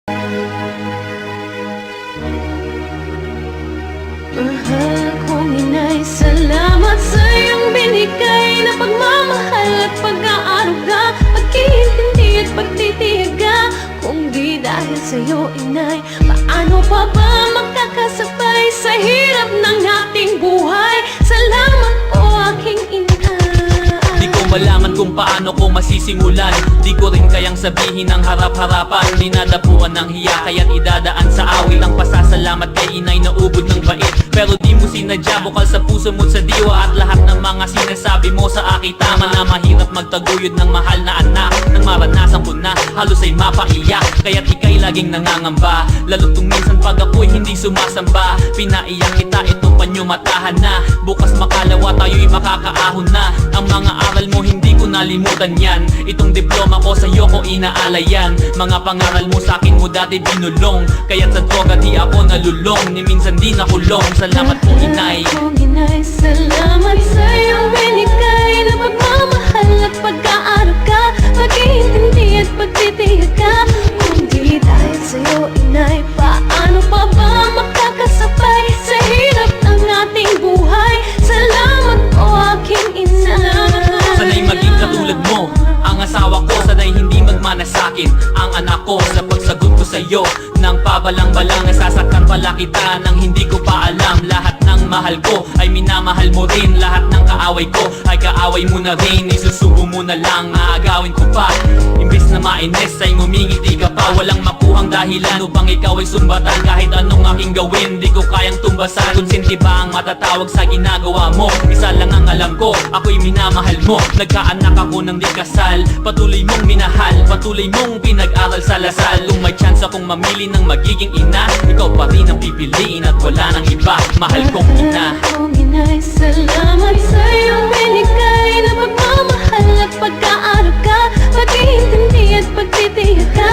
Mahal kong inay, salamat sa iyong binigay na pagmamahal at pag-aaruga, pag-iintindi at pagtitiyaga. Kung di dahil sa'yo, inay, paano pa ba magkakasabay sa hirap ng ating buhay? Salamat po, aking inay. Di ko malaman kung paano ko masisimulan, di ko rin kayang sabihin ng harap-harapan. Dinadapuan ng hiya kaya't idadaan sa awit ang pasasalamat kay inay na ubod ng bait. Pero di mo sinadya, bukal sa puso mo't sa diwa, at lahat ng mga sinasabi mo sa akin tama na mahirap magtaguyod ng mahal na anak. Nang maranasan ko na, halos ay mapaiyak, kaya't ika'y laging nangangamba. Lalo tung minsan pag ako'y hindi sumasamba, pinaiyak kita, ito panyo matahan na. Bukas makalawa tayo'y makakaahon na. Ang mga aral mo hindi ko nalimutan yan, itong diploma ko sa'yo ko inaalayan. Mga pangaral mo sa'kin mo dati binulong, kaya't sa droga di ako nalulong, ni minsan di nakulong. Salamat po, inay. Kung inay, salamat sa iyong binigay na pagmamahal at pag-aaruga, pag-iintindi at pagtitiyaga. Kung di dahil sa'yo, inay, paano pa ba makakasabay sa hirap ng ating buhay? Salamat po, aking inay. Sana'y maging katulad mo ang asawa ko, sana'y hindi magmana sa'kin ang anak ko. Sa pagsagot ko sa'yo nang pabalang-balang, nasasaktan pala kita nang hindi ko pa alam. Lahat ng mahal ko ay minamahal mo rin, lahat ng kaaway ko ay kaaway mo na rin. Isusubo mo na lang, aagawin ko pa, imbis na mainis ay ngumingiti ka pa. Walang makuhang dahilan upang ikaw ay sumbatan, kahit anong aking gawin di ko kayang tumbasan. Konsinti ba ang matatawag sa ginagawa mo? Isa lang ang alam ko, ako'y minamahal mo. Nagkaanak ako ng di kasal, patuloy mong minahal, patuloy mong pinag-aral sa Lasal. Kung may chance akong mamili ng magiging ina, ikaw pa rin ang pipiliin at wala nang iba. Mahal kong ina. Kung inay, salamat sa iyong binigay na pagmamahal at pag-aaruga, pag-iintindi at pagtitiyaga.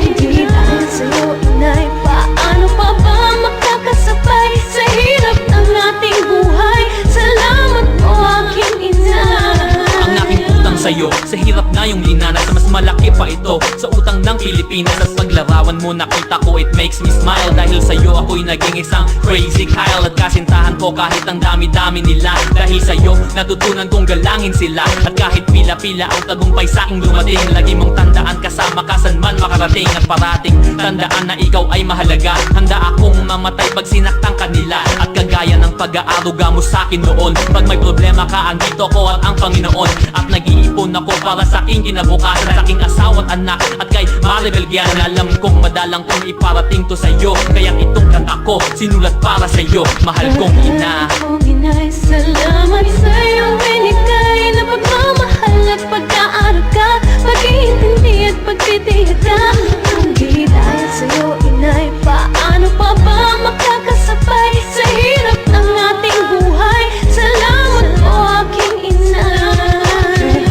Kung di dahil sa'yo, inay, paano pa ba makakasabay sa hirap ng ating buhay? Salamat po, aking inay. Ang aking utang sa'yo, sa hirap na yung linanas, mas malaki pa ito sa utang ng Pilipinas. At paglarawan mo nakita ko, it makes me smile. Dahil sa'yo ako'y naging isang crazy Kyle, at kasintahan ko kahit ang dami-dami nila. Dahil sa'yo natutunan kong galangin sila, at kahit pila-pila ang tagumpay sa'king dumating, lagi mong tandaan kasama ka saan man makarating. At parating tandaan na ikaw ay mahalaga, handa akong mamatay pag sinaktan kanila. At kagaya ng pag-aaruga mo sa'kin noon, pag may problema ka andito ko at ang Panginoon. At nag-iipon ako para sa aking kinabukasan, sa aking asawa at anak at kay Maribel Gian. Alam kong madalang kong iparating to sa'yo, kaya itong kanta ko sinulat para sa'yo. Mahal kong ina. Kung inay, salamat sa iyong binigay na pagmamahal at pag-aaruga, pag-iintindi at pagtitiyaga. Kung di dahil sa'yo, inay, paano pa ba makakasabay sa hirap ng ating buhay? Salamat po, aking inay.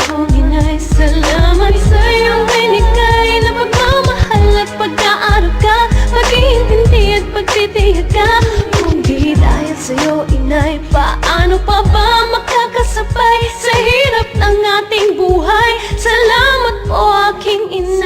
Kung inay, salamat sa iyong binigay na pagmamahal at pag-aaruga, pag-iintindi at pagtitiyaga. Kung di dahil sa'yo, inay, paano pa ba makakasabay sa hirap ng ating buhay? Salamat po, aking inay.